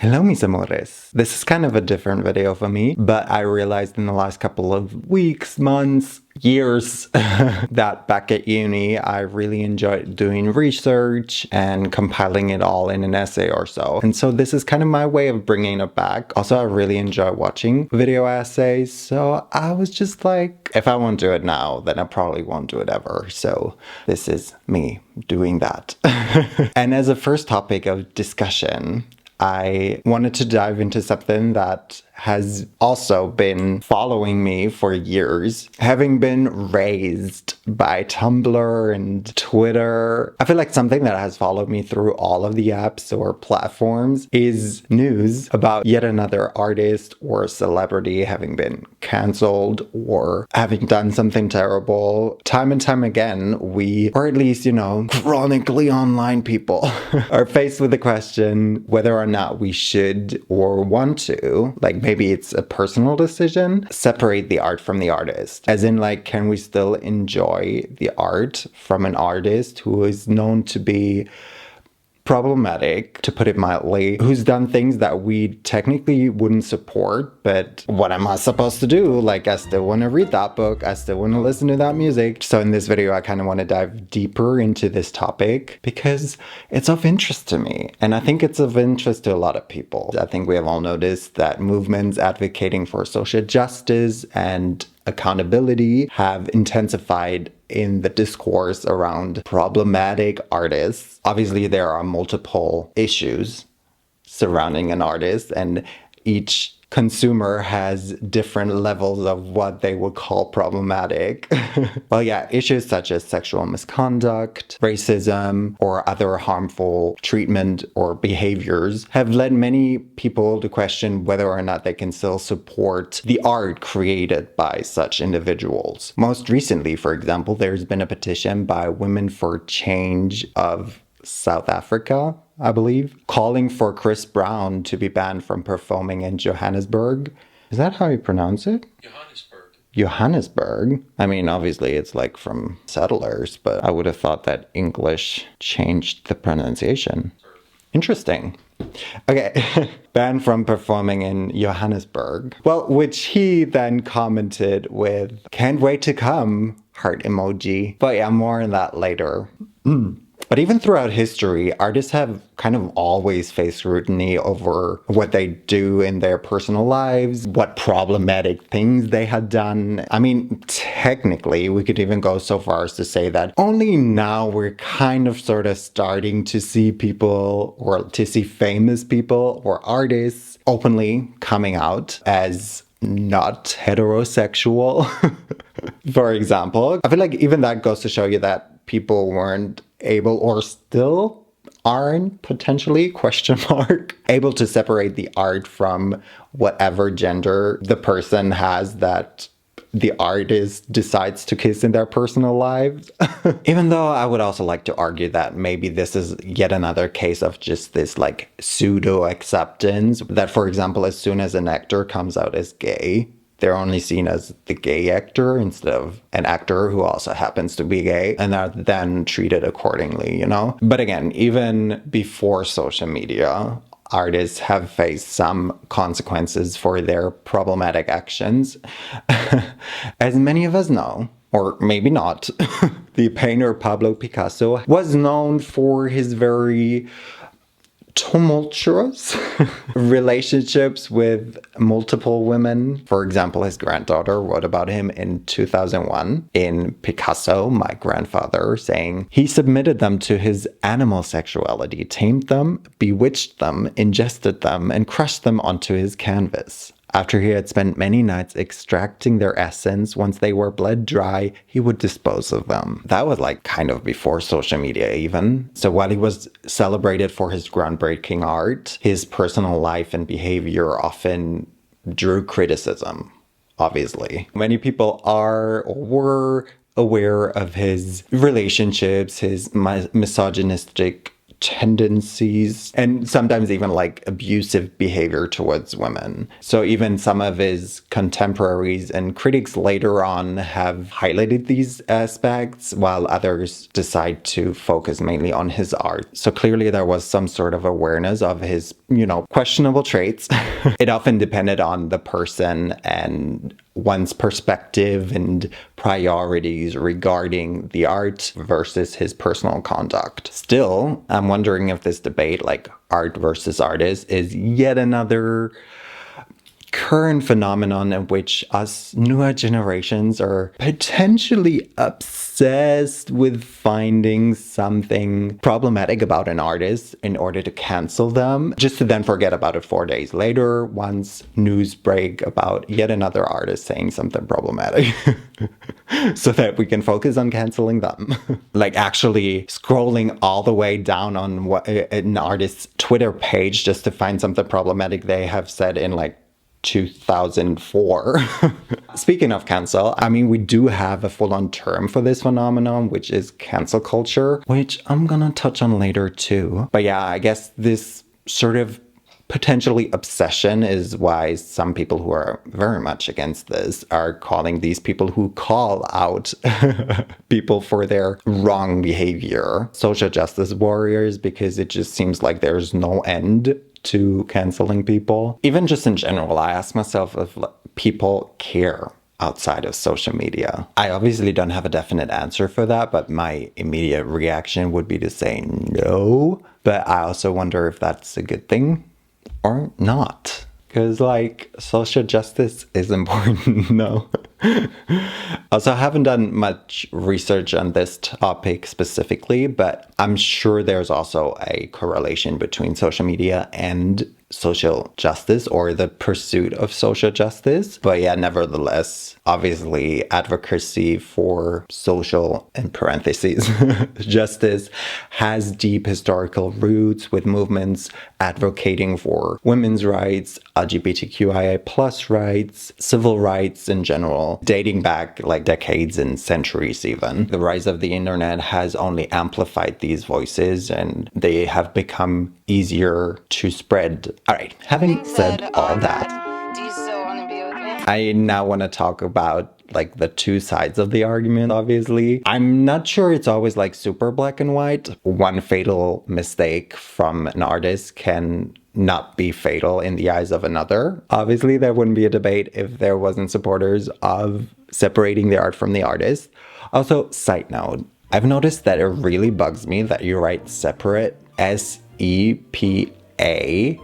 Hello, mis amores. This is kind of a different video for me, but I realized in the last couple of weeks, months, years that back at uni, I really enjoyed doing research and compiling it all in an essay or so. And so this is kind of my way of bringing it back. Also, I really enjoy watching video essays. So I was just like, if I won't do it now, then I probably won't do it ever. So this is me doing that. And as a first topic of discussion, I wanted to dive into something that has also been following me for years. Having been raised by Tumblr and Twitter, I feel like something that has followed me through all of the apps or platforms is news about yet another artist or celebrity having been canceled or having done something terrible. Time and time again, we, or at least, chronically online people, are faced with the question whether or not we should or want to, like maybe it's a personal decision, separate the art from the artist. As in, like, can we still enjoy the art from an artist who is known to be problematic, to put it mildly, who's done things that we technically wouldn't support, but what am I supposed to do? Like, I still want to read that book, I still want to listen to that music. So in this video, I kind of want to dive deeper into this topic because it's of interest to me, and I think it's of interest to a lot of people. I think we have all noticed that movements advocating for social justice and accountability have intensified in the discourse around problematic artists. Obviously, there are multiple issues surrounding an artist, and each consumer has different levels of what they would call problematic. Well, yeah, issues such as sexual misconduct, racism, or other harmful treatment or behaviors have led many people to question whether or not they can still support the art created by such individuals. Most recently, for example, there's been a petition by Women for Change of South Africa, I believe, calling for Chris Brown to be banned from performing in Johannesburg. Is that how you pronounce it? Johannesburg. Johannesburg? I mean, obviously it's like from settlers, but I would have thought that English changed the pronunciation. Interesting. Okay, banned from performing in Johannesburg. Well, which he then commented with, "Can't wait to come," heart emoji. But yeah, more on that later. But even throughout history, artists have kind of always faced scrutiny over what they do in their personal lives, what problematic things they had done. I mean, technically, we could even go so far as to say that only now we're kind of sort of starting to see people, or to see famous people or artists openly coming out as not heterosexual. For example, I feel like even that goes to show you that people weren't able, or still aren't potentially, question mark, able to separate the art from whatever gender the person has that the artist decides to kiss in their personal lives. Even though I would also like to argue that maybe this is yet another case of just this like pseudo acceptance, that, for example, as soon as an actor comes out as gay, they're only seen as the gay actor instead of an actor who also happens to be gay, and are then treated accordingly, But again, even before social media, artists have faced some consequences for their problematic actions. As many of us know, or maybe not, the painter Pablo Picasso was known for his very tumultuous relationships with multiple women. For example, his granddaughter wrote about him in 2001 in Picasso, My Grandfather, saying he submitted them to his animal sexuality, tamed them, bewitched them, ingested them, and crushed them onto his canvas. After he had spent many nights extracting their essence, once they were bled dry, he would dispose of them. That was like kind of before social media even. So while he was celebrated for his groundbreaking art, his personal life and behavior often drew criticism, obviously. Many people are or were aware of his relationships, his misogynistic tendencies and sometimes even like abusive behavior towards women. So even some of his contemporaries and critics later on have highlighted these aspects, while others decide to focus mainly on his art. So clearly there was some sort of awareness of his, questionable traits. It often depended on the person and one's perspective and priorities regarding the art versus his personal conduct. Still, I'm wondering if this debate, like art versus artist, is yet another current phenomenon in which us newer generations are potentially obsessed with finding something problematic about an artist in order to cancel them, just to then forget about it 4 days later once news break about yet another artist saying something problematic. So that we can focus on canceling them. Like actually scrolling all the way down on an artist's Twitter page just to find something problematic they have said in like 2004. Speaking of cancel, we do have a full-on term for this phenomenon, which is cancel culture, which I'm gonna touch on later too. But yeah, I guess this sort of potentially obsession is why some people who are very much against this are calling these people who call out people for their wrong behavior social justice warriors, because it just seems like there's no end to canceling people. Even just in general, I ask myself if people care outside of social media. I obviously don't have a definite answer for that, but my immediate reaction would be to say no. But I also wonder if that's a good thing or not. Because, social justice is important, no? Also, I haven't done much research on this topic specifically, but I'm sure there's also a correlation between social media and social justice, or the pursuit of social justice. But yeah, nevertheless, obviously, advocacy for social, in parentheses, justice has deep historical roots, with movements advocating for women's rights, LGBTQIA plus rights, civil rights in general, dating back decades and centuries even. The rise of the internet has only amplified these voices, and they have become easier to spread. All right, having said all that, do you still want to be with me? I now want to talk about the two sides of the argument, obviously. I'm not sure it's always super black and white. One fatal mistake from an artist can not be fatal in the eyes of another. Obviously, there wouldn't be a debate if there wasn't supporters of separating the art from the artist. Also, side note, I've noticed that it really bugs me that you write separate, S-E-P-A,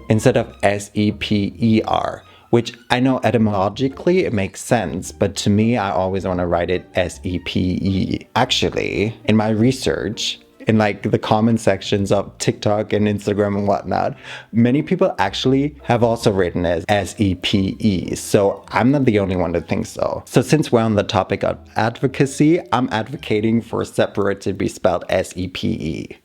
instead of S-E-P-E-R. Which I know etymologically it makes sense, but to me, I always want to write it S-E-P-E. Actually, in my research, in the comment sections of TikTok and Instagram and whatnot, many people actually have also written as S-E-P-E. So I'm not the only one that thinks so. So since we're on the topic of advocacy, I'm advocating for separate to be spelled S-E-P-E.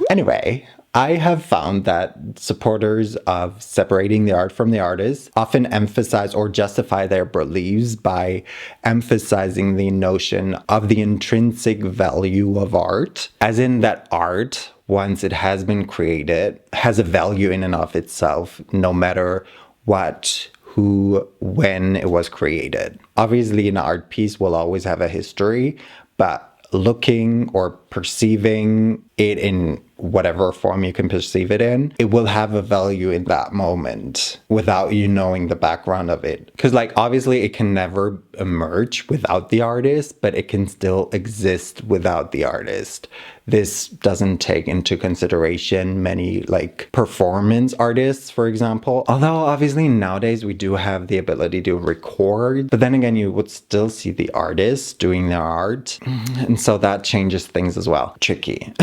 Anyway, I have found that supporters of separating the art from the artist often emphasize or justify their beliefs by emphasizing the notion of the intrinsic value of art, as in that art, once it has been created, has a value in and of itself, no matter what, who, when it was created. Obviously, an art piece will always have a history, but looking or perceiving it in whatever form you can perceive it in, it will have a value in that moment without you knowing the background of it. Because obviously it can never emerge without the artist, but it can still exist without the artist. This doesn't take into consideration many performance artists, for example. Although obviously nowadays we do have the ability to record, but then again, you would still see the artists doing their art. And so that changes things as well. Tricky.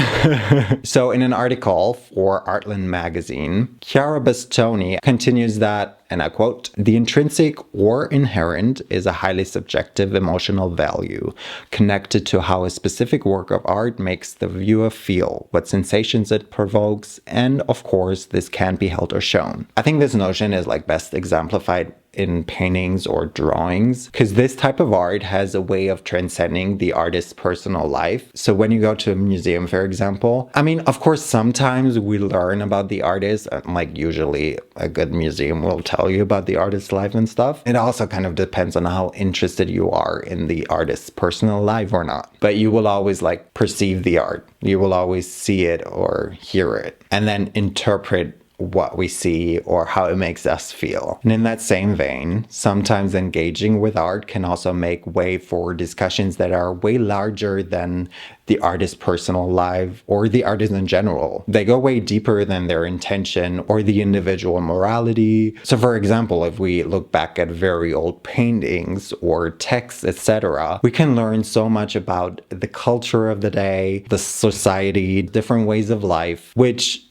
So in an article for Artland magazine, Chiara Bastoni continues that, and I quote, "The intrinsic or inherent is a highly subjective emotional value connected to how a specific work of art makes the viewer feel, what sensations it provokes, and of course, this can be held or shown." I think this notion is best exemplified in paintings or drawings, because this type of art has a way of transcending the artist's personal life. So when you go to a museum, for example, I mean, of course, sometimes we learn about the artist, like usually a good museum will tell you about the artist's life and stuff. It also kind of depends on how interested you are in the artist's personal life or not. But you will always like perceive the art. You will always see it or hear it and then interpret what we see or how it makes us feel. And in that same vein, sometimes engaging with art can also make way for discussions that are way larger than the artist's personal life or the artist in general. They go way deeper than their intention or the individual morality. So for example, if we look back at very old paintings or texts, etc., we can learn so much about the culture of the day, the society, different ways of life, which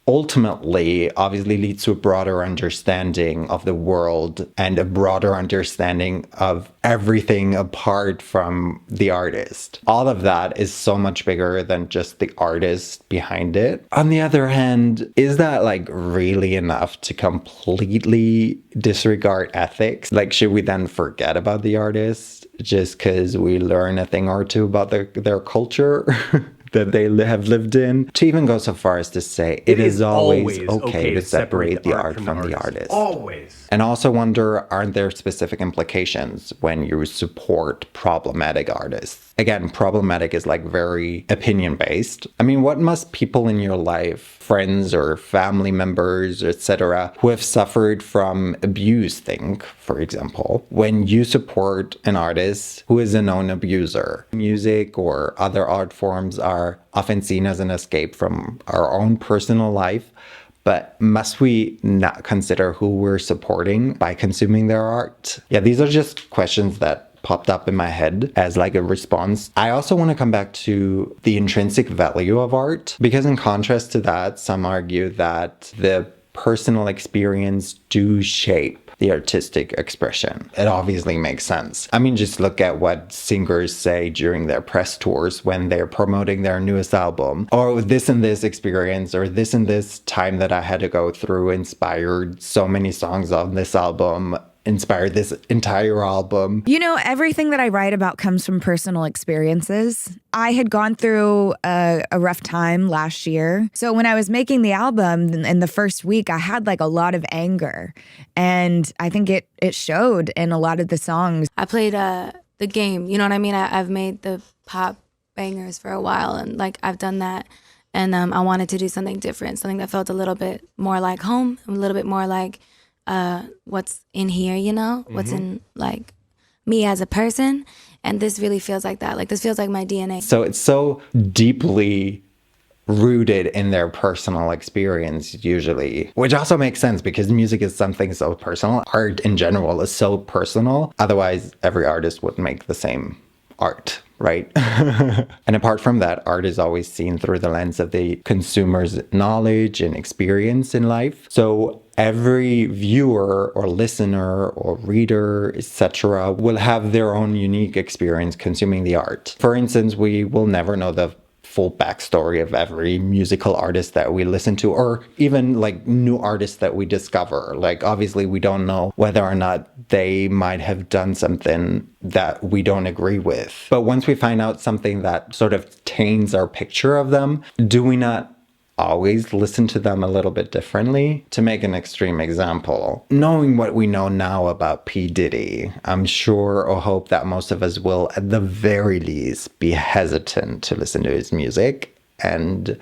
ultimately obviously leads to a broader understanding of the world and a broader understanding of everything apart from the artist. All of that is so much bigger than just the artist behind it. On the other hand, is that like really enough to completely disregard ethics? Like, should we then forget about the artist just because we learn a thing or two about their culture? That they have lived in, to even go so far as to say it is always okay to separate the art from the artist. Always. And also wonder, aren't there specific implications when you support problematic artists? Again, problematic is like very opinion-based. I mean, what must people in your life, friends or family members, etc., who have suffered from abuse think, for example, when you support an artist who is a known abuser? Music or other art forms are often seen as an escape from our own personal life. But must we not consider who we're supporting by consuming their art? Yeah, these are just questions that popped up in my head as like a response. I also want to come back to the intrinsic value of art, because in contrast to that, some argue that the personal experience do shape the artistic expression. It obviously makes sense. I mean, just look at what singers say during their press tours when they're promoting their newest album. Or this and this experience or this and this time that I had to go through inspired so many songs on this album, inspired this entire album. You know, everything that I write about comes from personal experiences. I had gone through a rough time last year. So when I was making the album in the first week, I had like a lot of anger. And I think it showed in a lot of the songs. I played the game, you know what I mean? I've made the pop bangers for a while, and like I've done that. And I wanted to do something different, something that felt a little bit more like home, a little bit more like what's in here, you know, what's in like me as a person. And this really feels like that. Like this feels like my DNA. So it's so deeply rooted in their personal experience usually, which also makes sense because music is something so personal. Art in general is so personal. Otherwise, every artist would make the same art, right? And apart from that, art is always seen through the lens of the consumer's knowledge and experience in life. So every viewer or listener or reader, etc., will have their own unique experience consuming the art. For instance, we will never know the full backstory of every musical artist that we listen to, or even like new artists that we discover. Like obviously we don't know whether or not they might have done something that we don't agree with. But once we find out something that sort of taints our picture of them, do we not always listen to them a little bit differently? To make an extreme example, knowing what we know now about P. Diddy, I'm sure or hope that most of us will at the very least be hesitant to listen to his music and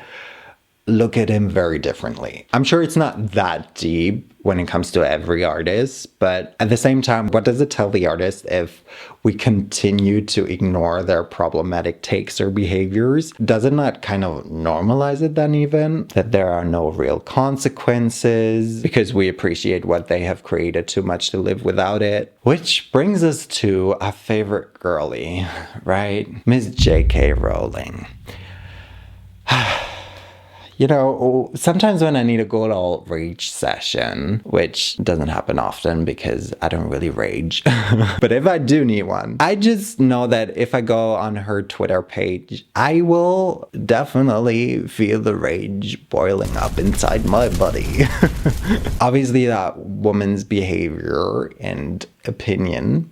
look at him very differently. I'm sure it's not that deep when it comes to every artist, but at the same time, what does it tell the artist if we continue to ignore their problematic takes or behaviors? Does it not kind of normalize it then even? That there are no real consequences because we appreciate what they have created too much to live without it? Which brings us to our favorite girly, right? Miss J.K. Rowling. You know, sometimes when I need a good old rage session, which doesn't happen often because I don't really rage, but if I do need one, I just know that if I go on her Twitter page, I will definitely feel the rage boiling up inside my body. Obviously, that woman's behavior and opinion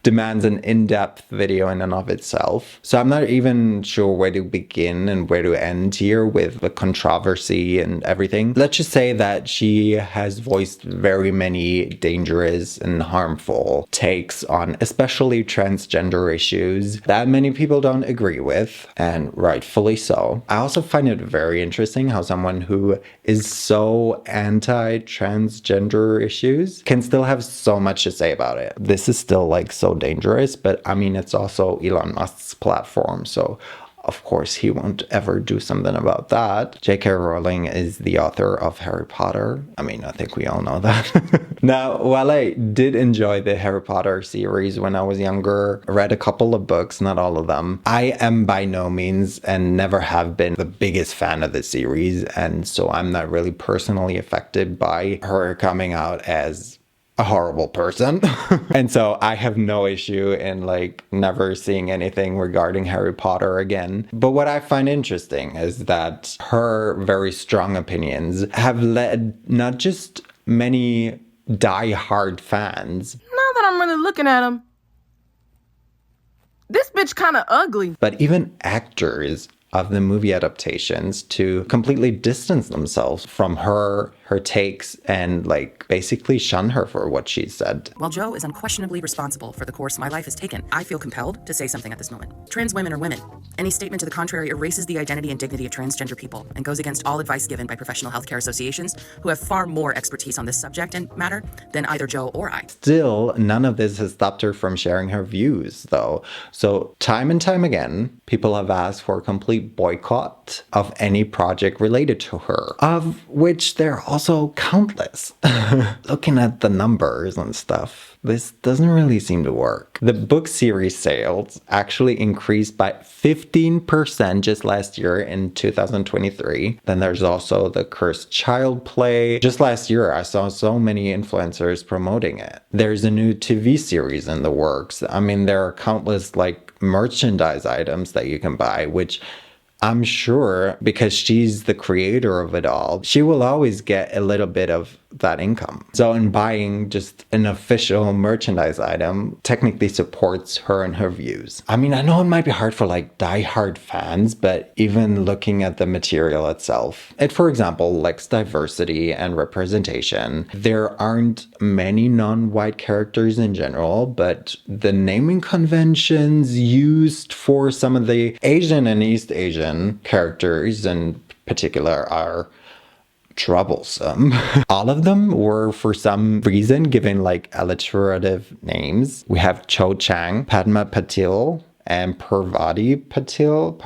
demands an in-depth video in and of itself. So I'm not even sure where to begin and where to end here with the controversy and everything. Let's just say that she has voiced very many dangerous and harmful takes on especially transgender issues that many people don't agree with, and rightfully so. I also find it very interesting how someone who is so anti-transgender issues can still have so much to say about it. This is still like so dangerous, but I mean, it's also Elon Musk's platform, so of course he won't ever do something about that. J.K. Rowling is the author of Harry Potter. I mean, I think we all know that. Now, while I did enjoy the Harry Potter series when I was younger, I read a couple of books, not all of them, I am by no means and never have been the biggest fan of the series, and so I'm not really personally affected by her coming out as a horrible person. And so I have no issue in like never seeing anything regarding Harry Potter again. But what I find interesting is that her very strong opinions have led not just many die-hard fans. Now that I'm really looking at him, this bitch kind of ugly. But even actors of the movie adaptations to completely distance themselves from her takes and like basically shun her for what she said. While Joe is unquestionably responsible for the course my life has taken, I feel compelled to say something at this moment. Trans women are women. Any statement to the contrary erases the identity and dignity of transgender people and goes against all advice given by professional healthcare associations who have far more expertise on this subject and matter than either Joe or I. Still, none of this has stopped her from sharing her views, though. So time and time again, people have asked for a complete boycott of any project related to her, of which there are also countless. Looking at the numbers and stuff, this doesn't really seem to work. The book series sales actually increased by 15% just last year in 2023. Then there's also the Cursed Child play. Just last year, I saw so many influencers promoting it. There's a new TV series in the works. I mean, there are countless like merchandise items that you can buy, which I'm sure because she's the creator of it all, she will always get a little bit of that income. So in buying just an official merchandise item technically supports her and her views. I mean, I know it might be hard for like die-hard fans, but even looking at the material itself, it, for example, lacks diversity and representation. There aren't many non-white characters in general, but the naming conventions used for some of the Asian and East Asian characters in particular are troublesome. All of them were for some reason given like alliterative names. We have Cho Chang, Padma Patil, and Parvati Patil.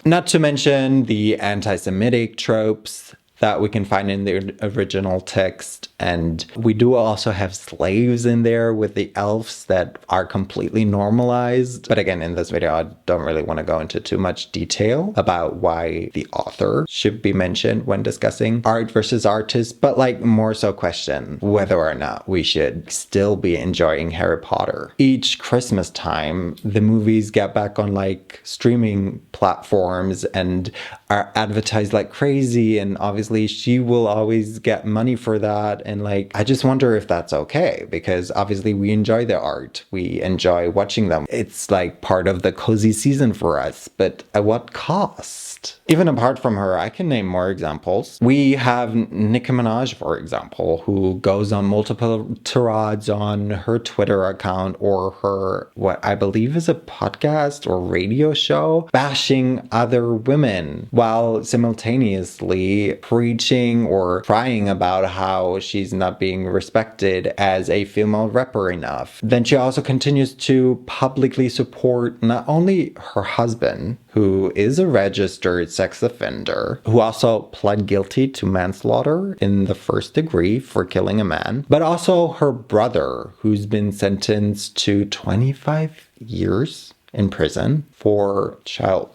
Not to mention the anti-Semitic tropes that we can find in the original text. And we do also have slaves in there with the elves that are completely normalized. But again, in this video, I don't really want to go into too much detail about why the author should be mentioned when discussing art versus artist, but like more so question whether or not we should still be enjoying Harry Potter. Each Christmas time, the movies get back on like streaming platforms and are advertised like crazy, and obviously she will always get money for that. And like, I just wonder if that's okay, because obviously we enjoy the art. We enjoy watching them. It's like part of the cozy season for us, but at what cost? Even apart from her, I can name more examples. We have Nicki Minaj, for example, who goes on multiple tirades on her Twitter account or her, what I believe is a podcast or radio show, bashing other women while simultaneously preaching or crying about how she's not being respected as a female rapper enough. Then she also continues to publicly support not only her husband, who is a registered sex offender, who also pled guilty to manslaughter in the first degree for killing a man, but also her brother, who's been sentenced to 25 years in prison for child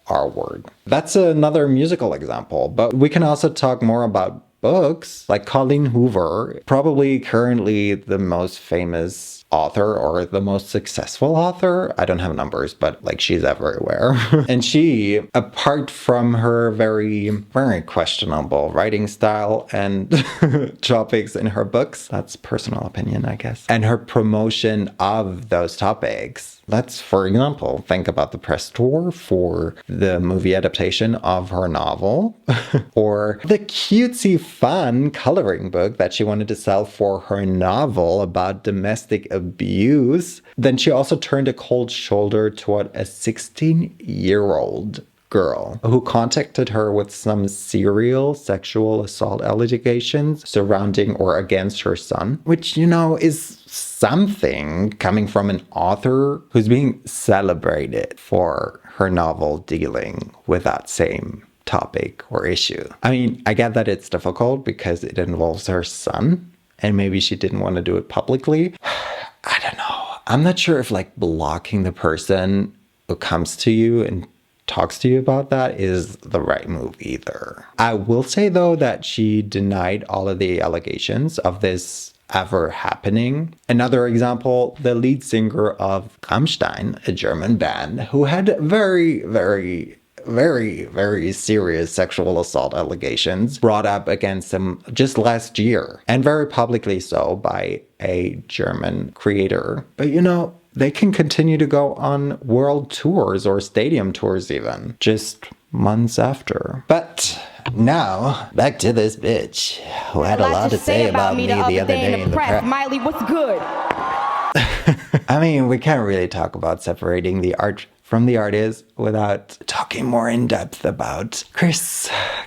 R-word. That's another musical example, but we can also talk more about books, like Colleen Hoover, probably currently the most famous author or the most successful author. I don't have numbers, but like she's everywhere. And she, apart from her very, very questionable writing style and topics in her books, that's personal opinion, I guess, and her promotion of those topics. Let's, for example, think about the press tour for the movie adaptation of her novel, or the cutesy, fun coloring book that she wanted to sell for her novel about domestic abuse. Then she also turned a cold shoulder toward a 16-year-old girl who contacted her with some serial sexual assault allegations surrounding or against her son, which, you know, is something coming from an author who's being celebrated for her novel dealing with that same topic or issue. I mean, I get that it's difficult because it involves her son and maybe she didn't want to do it publicly. I don't know. I'm not sure if like blocking the person who comes to you and talks to you about that is the right move either. I will say though that she denied all of the allegations of this ever happening. Another example, the lead singer of Rammstein, a German band, who had very serious sexual assault allegations brought up against him just last year, and very publicly so by a German creator. But you know, they can continue to go on world tours or stadium tours even, just months after. But now, back to this bitch who had a lot to say about me the other day in the press. Miley, what's good? I mean, we can't really talk about separating the art from the artist without talking more in depth about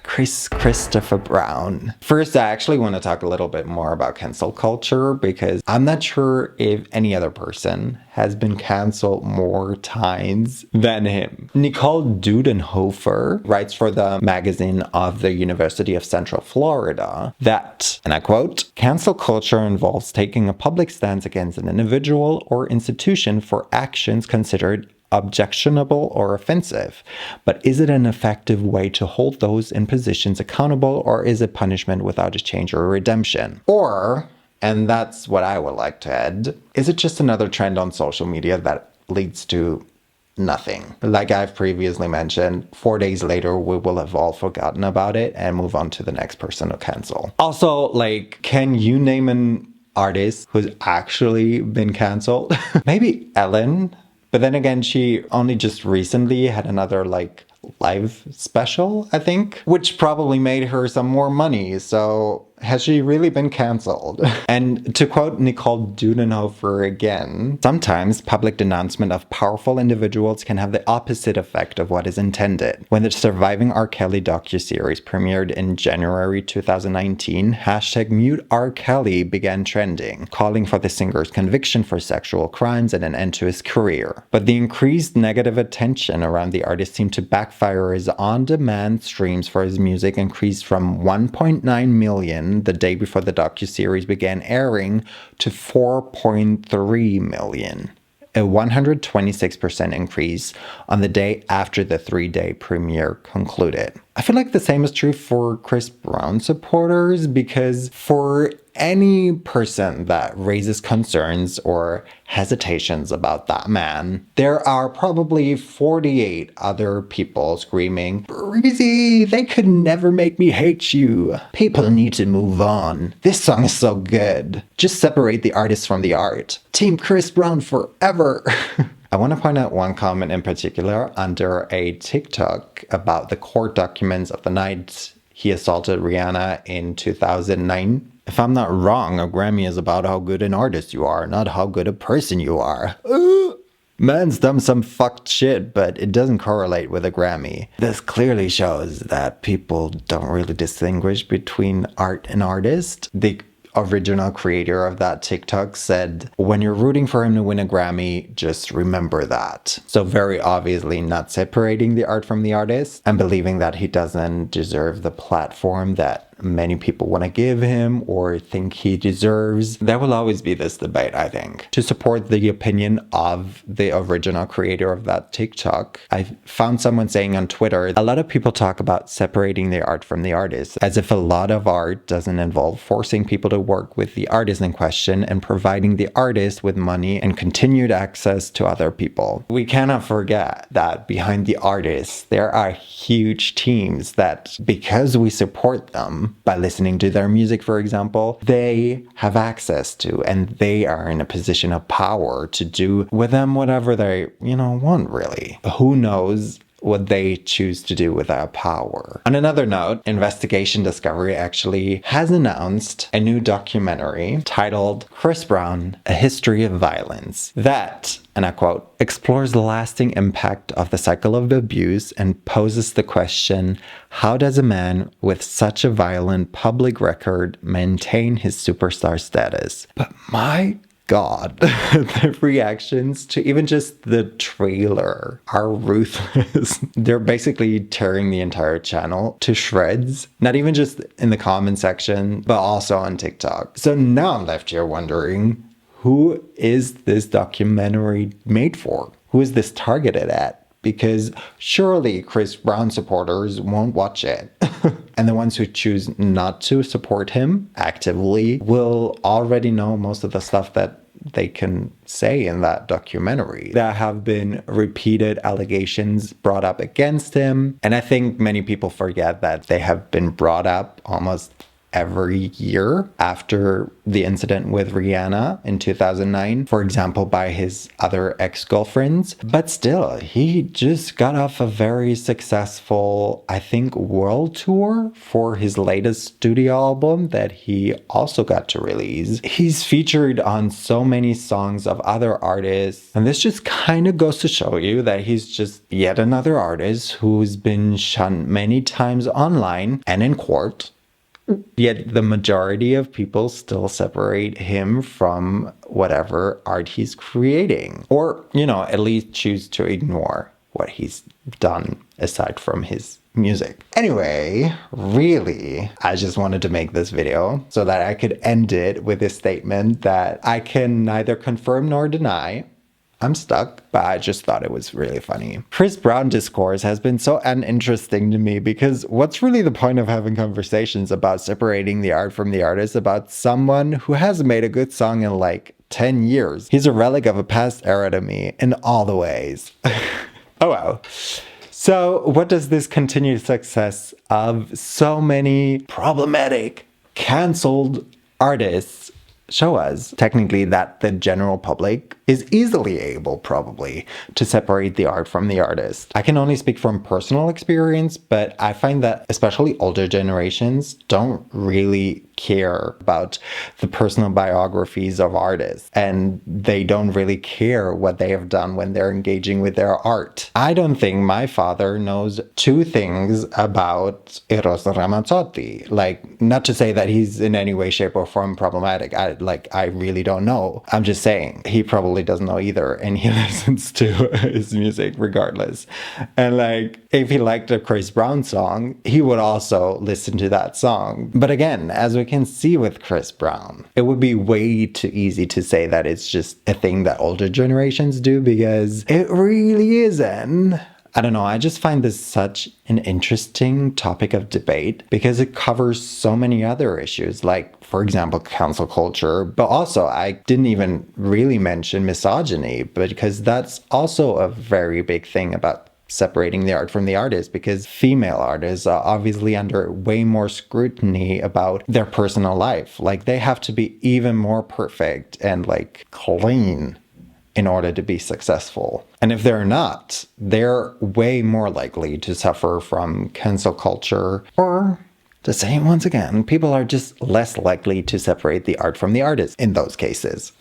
Christopher Brown. First, I actually want to talk a little bit more about cancel culture because I'm not sure if any other person has been canceled more times than him. Nicole Dudenhofer writes for the magazine of the University of Central Florida that, and I quote, "Cancel culture involves taking a public stance against an individual or institution for actions considered objectionable or offensive. But is it an effective way to hold those in positions accountable, or is it punishment without a change or redemption? Or, and that's what I would like to add, is it just another trend on social media that leads to nothing? Like I've previously mentioned, 4 days later, we will have all forgotten about it and move on to the next person to cancel. Also, like, can you name an artist who's actually been canceled? Maybe Ellen. But then again, she only just recently had another like live special, I think, which probably made her some more money. So has she really been canceled? And to quote Nicole Dudenhofer again, sometimes public denouncement of powerful individuals can have the opposite effect of what is intended. When the surviving R. Kelly docuseries premiered in January 2019, hashtag Mute R. Kelly began trending, calling for the singer's conviction for sexual crimes and an end to his career. But the increased negative attention around the artist seemed to backfire as on-demand streams for his music increased from 1.9 million the day before the docuseries began airing to 4.3 million, a 126% increase on the day after the 3-day premiere concluded. I feel like the same is true for Chris Brown supporters, because for any person that raises concerns or hesitations about that man, there are probably 48 other people screaming, "Breezy, they could never make me hate you. People need to move on. This song is so good. Just separate the artist from the art. Team Chris Brown forever." I want to point out one comment in particular under a TikTok about the court documents of the night he assaulted Rihanna in 2009. If I'm not wrong, a Grammy is about how good an artist you are, not how good a person you are. Man's done some fucked shit, but it doesn't correlate with a Grammy. This clearly shows that people don't really distinguish between art and artist. The original creator of that TikTok said, when you're rooting for him to win a Grammy, just remember that. So very obviously not separating the art from the artist and believing that he doesn't deserve the platform that many people want to give him or think he deserves. There will always be this debate, I think. To support the opinion of the original creator of that TikTok, I found someone saying on Twitter, a lot of people talk about separating the art from the artist, as if a lot of art doesn't involve forcing people to work with the artist in question and providing the artist with money and continued access to other people. We cannot forget that behind the artists, there are huge teams that, because we support them by listening to their music, for example, they have access to, and they are in a position of power to do with them whatever they, want, really. Who knows what they choose to do with that power. On another note, Investigation Discovery actually has announced a new documentary titled Chris Brown, A History of Violence that, and I quote, explores the lasting impact of the cycle of abuse and poses the question, how does a man with such a violent public record maintain his superstar status? But my God, the reactions to even just the trailer are ruthless. They're basically tearing the entire channel to shreds, not even just in the comment section, but also on TikTok. So now I'm left here wondering, who is this documentary made for? Who is this targeted at? Because surely Chris Brown supporters won't watch it. And the ones who choose not to support him actively will already know most of the stuff that they can say in that documentary. There have been repeated allegations brought up against him. And I think many people forget that they have been brought up almost every year after the incident with Rihanna in 2009, for example, by his other ex-girlfriends. But still, he just got off a very successful, I think, world tour for his latest studio album that he also got to release. He's featured on so many songs of other artists, and this just kind of goes to show you that he's just yet another artist who's been shunned many times online and in court. Yet the majority of people still separate him from whatever art he's creating. Or, at least choose to ignore what he's done aside from his music. Anyway, really, I just wanted to make this video so that I could end it with a statement that I can neither confirm nor deny. I'm stuck, but I just thought it was really funny. Chris Brown discourse has been so uninteresting to me because what's really the point of having conversations about separating the art from the artist about someone who hasn't made a good song in like 10 years? He's a relic of a past era to me in all the ways. Oh well. So what does this continued success of so many problematic, canceled artists show us? Technically, that the general public is easily able, probably, to separate the art from the artist. I can only speak from personal experience, but I find that especially older generations don't really care about the personal biographies of artists, and they don't really care what they have done when they're engaging with their art. I don't think my father knows two things about Eros Ramazzotti. Like, not to say that he's in any way, shape, or form problematic. I really don't know. I'm just saying, he probably doesn't know either, and he listens to his music regardless. And if he liked a Chris Brown song, he would also listen to that song. But again, as we can see with Chris Brown, it would be way too easy to say that it's just a thing that older generations do, because it really isn't. I don't know, I just find this such an interesting topic of debate because it covers so many other issues, like, for example, cancel culture. But also, I didn't even really mention misogyny, because that's also a very big thing about separating the art from the artist, because female artists are obviously under way more scrutiny about their personal life. Like, they have to be even more perfect and clean in order to be successful. And if they're not, they're way more likely to suffer from cancel culture, or to say it once again, people are just less likely to separate the art from the artist in those cases.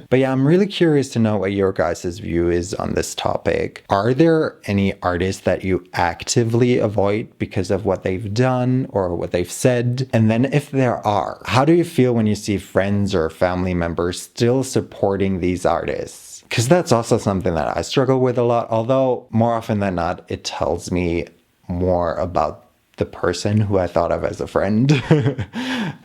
But yeah, I'm really curious to know what your guys' view is on this topic. Are there any artists that you actively avoid because of what they've done or what they've said? And then if there are, how do you feel when you see friends or family members still supporting these artists? Because that's also something that I struggle with a lot, although more often than not, it tells me more about the person who I thought of as a friend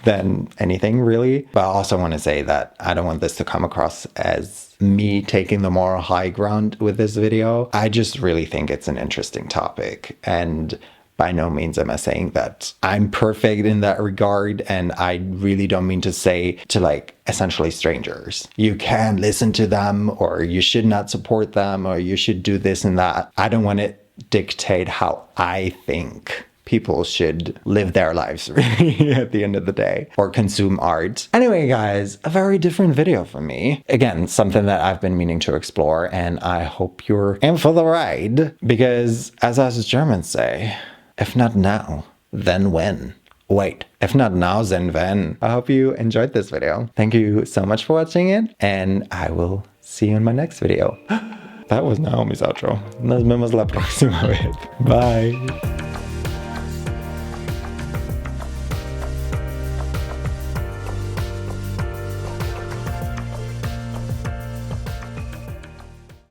than anything really. But I also want to say that I don't want this to come across as me taking the moral high ground with this video. I just really think it's an interesting topic, and by no means am I saying that I'm perfect in that regard, and I really don't mean to say to like essentially strangers, you can't listen to them, or you should not support them, or you should do this and that. I don't want to dictate how I think people should live their lives really at the end of the day, or consume art. Anyway, guys, a very different video for me. Again, something that I've been meaning to explore, and I hope you're in for the ride, because as us Germans say, if not now, then when? Wait, if not now, then when? I hope you enjoyed this video. Thank you so much for watching it, and I will see you in my next video. That was Naomi's outro. Nos vemos la próxima vez. Bye.